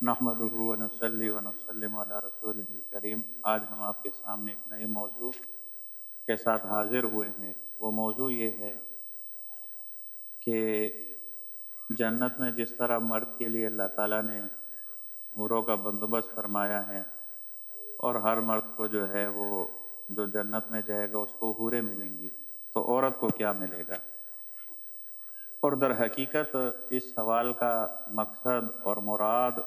نحمدہ ونصلی ونسلم علی رسولہ الکریم۔ آج ہم آپ کے سامنے ایک نئے موضوع کے ساتھ حاضر ہوئے ہیں۔ وہ موضوع یہ ہے کہ جنت میں جس طرح مرد کے لیے اللہ تعالیٰ نے حوروں کا بندوبست فرمایا ہے، اور ہر مرد کو جو ہے وہ جو جنت میں جائے گا اس کو حوریں ملیں گی، تو عورت کو کیا ملے گا؟ اور در حقیقت اس سوال کا مقصد اور مراد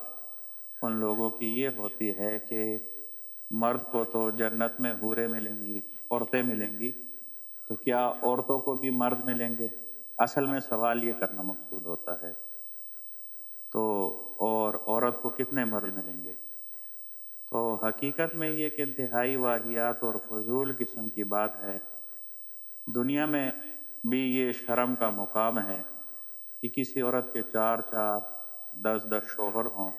ان لوگوں کی یہ ہوتی ہے کہ مرد کو تو جنت میں حوریں ملیں گی، عورتیں ملیں گی، تو کیا عورتوں کو بھی مرد ملیں گے؟ اصل میں سوال یہ کرنا مقصود ہوتا ہے۔ تو اور عورت کو کتنے مرد ملیں گے؟ تو حقیقت میں یہ ایک انتہائی واہیات اور فضول قسم کی بات ہے۔ دنیا میں بھی یہ شرم کا مقام ہے کہ کسی عورت کے 4 10 شوہر ہوں۔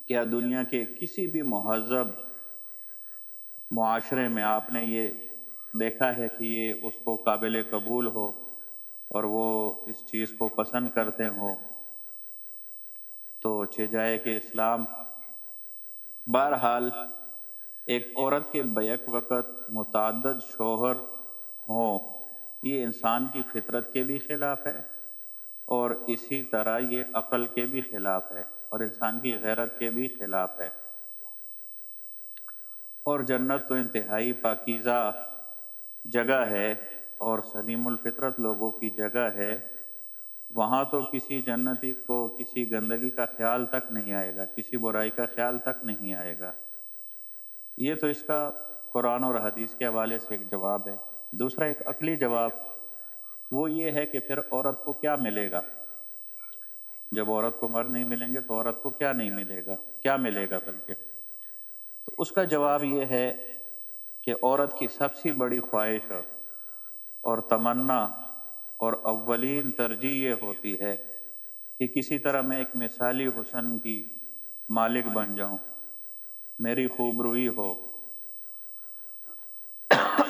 کیا دنیا کے کسی بھی مہذب معاشرے میں آپ نے یہ دیکھا ہے کہ یہ اس کو قابل قبول ہو اور وہ اس چیز کو پسند کرتے ہوں؟ تو جائے کہ اسلام بہرحال ایک عورت کے بیک وقت متعدد شوہر ہوں، یہ انسان کی فطرت کے بھی خلاف ہے، اور اسی طرح یہ عقل کے بھی خلاف ہے، اور انسان کی غیرت کے بھی خلاف ہے۔ اور جنت تو انتہائی پاکیزہ جگہ ہے اور سلیم الفطرت لوگوں کی جگہ ہے۔ وہاں تو کسی جنتی کو کسی گندگی کا خیال تک نہیں آئے گا، کسی برائی کا خیال تک نہیں آئے گا۔ یہ تو اس کا قرآن اور حدیث کے حوالے سے ایک جواب ہے۔ دوسرا ایک عقلی جواب وہ یہ ہے کہ پھر عورت کو کیا ملے گا؟ جب عورت کو مرد نہیں ملیں گے تو عورت کو کیا نہیں ملے گا؟ کیا ملے گا بلکہ؟ تو اس کا جواب یہ ہے کہ عورت کی سب سے بڑی خواہش اور تمنا اور اولین ترجیح یہ ہوتی ہے کہ کسی طرح میں ایک مثالی حسن کی مالک بن جاؤں، میری خوبروئی ہو،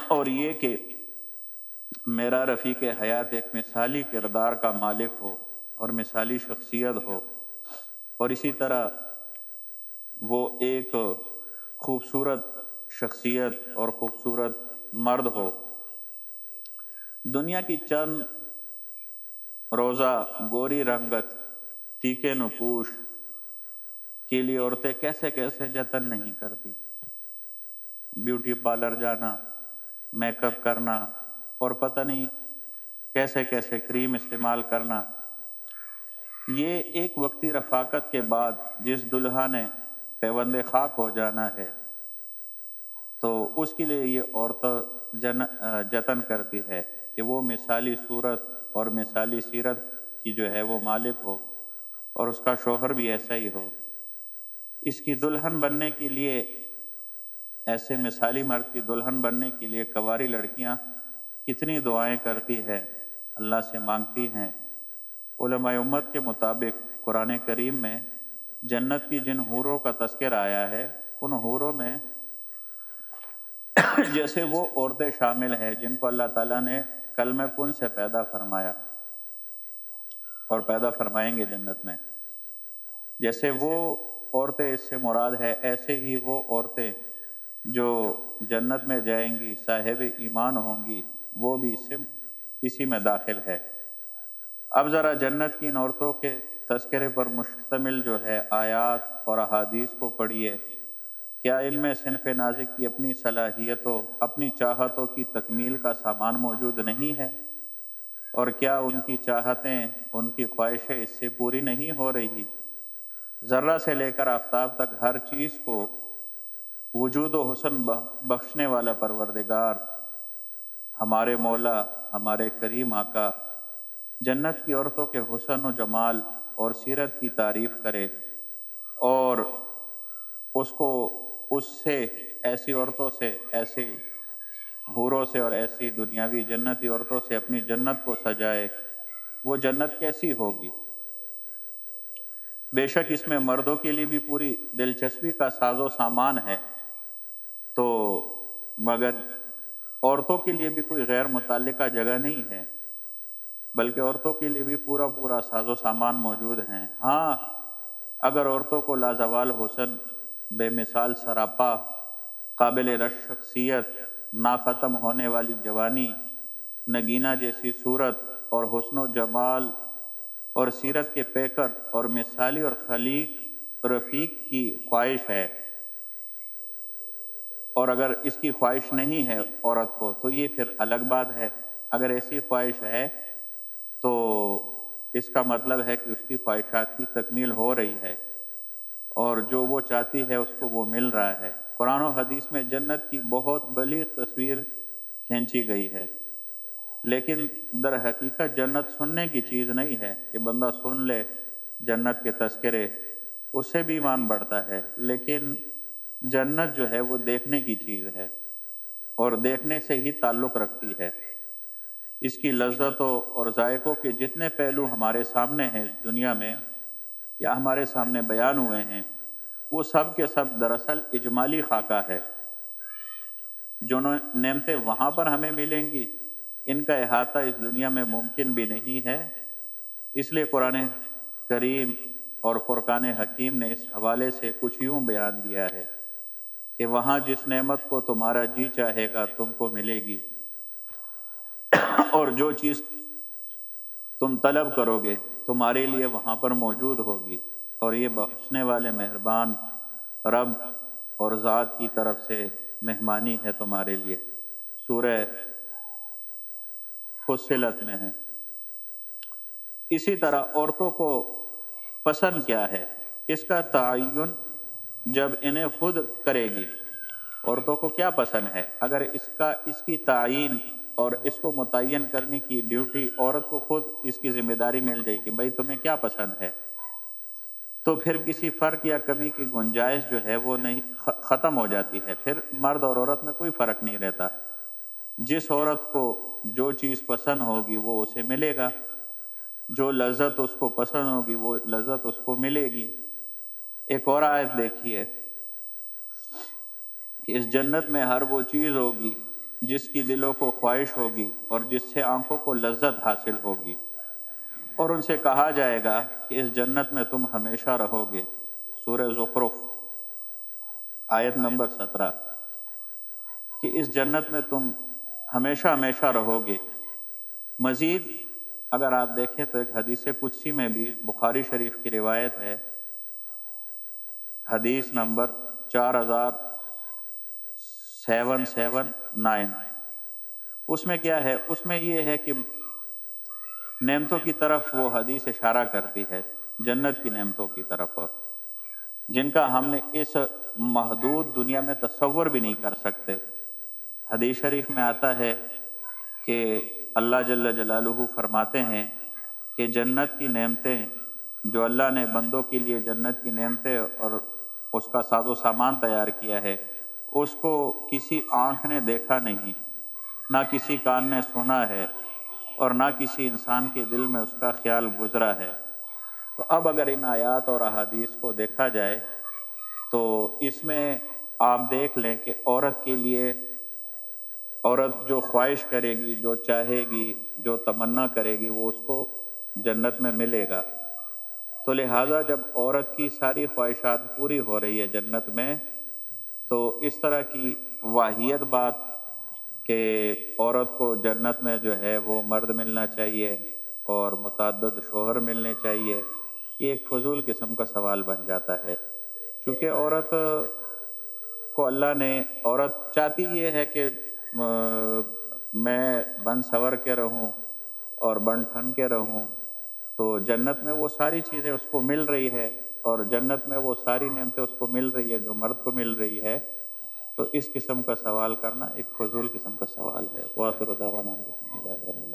اور یہ کہ میرا رفیق حیات ایک مثالی کردار کا مالک ہو اور مثالی شخصیت ہو، اور اسی طرح وہ ایک خوبصورت شخصیت اور خوبصورت مرد ہو۔ دنیا کی چند روزہ گوری رنگت تیکے نپوش کے لیے عورتیں کیسے کیسے جتن نہیں کرتی، بیوٹی پارلر جانا، میک اپ کرنا، اور پتہ نہیں کیسے کیسے کریم استعمال کرنا۔ یہ ایک وقتی رفاقت کے بعد جس دلہا نے پیوند خاک ہو جانا ہے تو اس کے لیے یہ عورت جتن کرتی ہے کہ وہ مثالی صورت اور مثالی سیرت کی جو ہے وہ مالک ہو، اور اس کا شوہر بھی ایسا ہی ہو۔ اس کی دلہن بننے کے لیے، ایسے مثالی مرد کی دلہن بننے کے لیے کنواری لڑکیاں کتنی دعائیں کرتی ہے، اللہ سے مانگتی ہیں۔ علماء امت کے مطابق قرآن کریم میں جنت کی جن حوروں کا تذکر آیا ہے، ان حوروں میں جیسے وہ عورتیں شامل ہیں جن کو اللہ تعالیٰ نے کلمہ کن سے پیدا فرمایا اور پیدا فرمائیں گے جنت میں، جیسے وہ عورتیں اس سے مراد ہے، ایسے ہی وہ عورتیں جو جنت میں جائیں گی صاحب ایمان ہوں گی، وہ بھی اسی میں داخل ہے۔ اب ذرا جنت کی ان عورتوں کے تذکرے پر مشتمل جو ہے آیات اور احادیث کو پڑھیے۔ کیا ان میں صنف نازک کی اپنی صلاحیتوں، اپنی چاہتوں کی تکمیل کا سامان موجود نہیں ہے؟ اور کیا ان کی چاہتیں، ان کی خواہشیں اس سے پوری نہیں ہو رہی؟ ذرہ سے لے کر آفتاب تک ہر چیز کو وجود و حسن بخشنے والا پروردگار ہمارے مولا، ہمارے کریم آقا جنت کی عورتوں کے حسن و جمال اور سیرت کی تعریف کرے، اور اس کو اس سے، ایسی عورتوں سے، ایسی حوروں سے اور ایسی دنیاوی جنتی عورتوں سے اپنی جنت کو سجائے۔ وہ جنت کیسی ہوگی؟ بے شک اس میں مردوں کے لیے بھی پوری دلچسپی کا ساز و سامان ہے، تو مگر عورتوں کے لیے بھی کوئی غیر متعلقہ جگہ نہیں ہے، بلکہ عورتوں کے لیے بھی پورا ساز و سامان موجود ہیں۔ ہاں، اگر عورتوں کو لازوال حسن، بے مثال سراپا، قابل رش شخصیت، ناختم ہونے والی جوانی، نگینہ جیسی صورت اور حسن و جمال اور سیرت کے پیکر اور مثالی اور خلیق رفیق کی خواہش ہے، اور اگر اس کی خواہش نہیں ہے عورت کو تو یہ پھر الگ بات ہے۔ اگر ایسی خواہش ہے تو اس کا مطلب ہے کہ اس کی خواہشات کی تکمیل ہو رہی ہے، اور جو وہ چاہتی ہے اس کو وہ مل رہا ہے۔ قرآن و حدیث میں جنت کی بہت بلیغ تصویر کھینچی گئی ہے، لیکن در حقیقت جنت سننے کی چیز نہیں ہے کہ بندہ سن لے جنت کے تذکرے، اس سے بھی ایمان بڑھتا ہے، لیکن جنت جو ہے وہ دیکھنے کی چیز ہے، اور دیکھنے سے ہی تعلق رکھتی ہے۔ اس کی لذتوں اور ذائقوں کے جتنے پہلو ہمارے سامنے ہیں اس دنیا میں یا ہمارے سامنے بیان ہوئے ہیں، وہ سب کے سب دراصل اجمالی خاکہ ہے۔ جو نعمتیں وہاں پر ہمیں ملیں گی، ان کا احاطہ اس دنیا میں ممکن بھی نہیں ہے۔ اس لیے قرآن کریم اور فرقان حکیم نے اس حوالے سے کچھ یوں بیان دیا ہے کہ وہاں جس نعمت کو تمہارا جی چاہے گا تم کو ملے گی، اور جو چیز تم طلب کرو گے تمہارے لیے وہاں پر موجود ہوگی، اور یہ بخشنے والے مہربان رب اور ذات کی طرف سے مہمانی ہے تمہارے لیے۔ سورہ فصلت میں ہے۔ اسی طرح عورتوں کو پسند کیا ہے، اس کا تعین جب انہیں خود کرے گی، عورتوں کو کیا پسند ہے، اگر اس کی تعین اور اس کو متعین کرنے کی ڈیوٹی عورت کو خود اس کی ذمہ داری مل جائے کہ بھائی تمہیں کیا پسند ہے، تو پھر کسی فرق یا کمی کی گنجائش جو ہے وہ نہیں ختم ہو جاتی ہے۔ پھر مرد اور عورت میں کوئی فرق نہیں رہتا، جس عورت کو جو چیز پسند ہوگی وہ اسے ملے گا، جو لذت اس کو پسند ہوگی وہ لذت اس کو ملے گی۔ ایک اور آیت دیکھیے کہ اس جنت میں ہر وہ چیز ہوگی جس کی دلوں کو خواہش ہوگی اور جس سے آنکھوں کو لذت حاصل ہوگی، اور ان سے کہا جائے گا کہ اس جنت میں تم ہمیشہ رہو گے۔ سورہ زخرف آیت نمبر 17، کہ اس جنت میں تم ہمیشہ ہمیشہ رہو گے۔ مزید اگر آپ دیکھیں تو ایک حدیث قدسی میں بھی بخاری شریف کی روایت ہے، حدیث نمبر 4779، اس میں کیا ہے، اس میں یہ ہے کہ نعمتوں کی طرف وہ حدیث اشارہ کرتی ہے، جنت کی نعمتوں کی طرف، جن کا ہم نے اس محدود دنیا میں تصور بھی نہیں کر سکتے۔ حدیث شریف میں آتا ہے کہ اللہ جل جلالہ فرماتے ہیں کہ جنت کی نعمتیں، جو اللہ نے بندوں کے لیے جنت کی نعمتیں اور اس کا ساز و سامان تیار کیا ہے، اس کو کسی آنکھ نے دیکھا نہیں، نہ کسی کان نے سنا ہے، اور نہ کسی انسان کے دل میں اس کا خیال گزرا ہے۔ تو اب اگر ان آیات اور احادیث کو دیکھا جائے تو اس میں آپ دیکھ لیں کہ عورت کے لیے، عورت جو خواہش کرے گی، جو چاہے گی، جو تمنا کرے گی، وہ اس کو جنت میں ملے گا۔ تو لہٰذا جب عورت کی ساری خواہشات پوری ہو رہی ہے جنت میں، تو اس طرح کی واہیت بات کہ عورت کو جنت میں جو ہے وہ مرد ملنا چاہیے اور متعدد شوہر ملنے چاہیے، یہ ایک فضول قسم کا سوال بن جاتا ہے، چونکہ عورت کو اللہ نے، عورت چاہتی یہ ہے کہ میں بن سور کے رہوں اور بن ٹھن کے رہوں، تو جنت میں وہ ساری چیزیں اس کو مل رہی ہے، اور جنت میں وہ ساری نعمتیں اس کو مل رہی ہے جو مرد کو مل رہی ہے، تو اس قسم کا سوال کرنا ایک فضول قسم کا سوال ہے۔ وآخر دعوانا الحمدللہ رب العالمین۔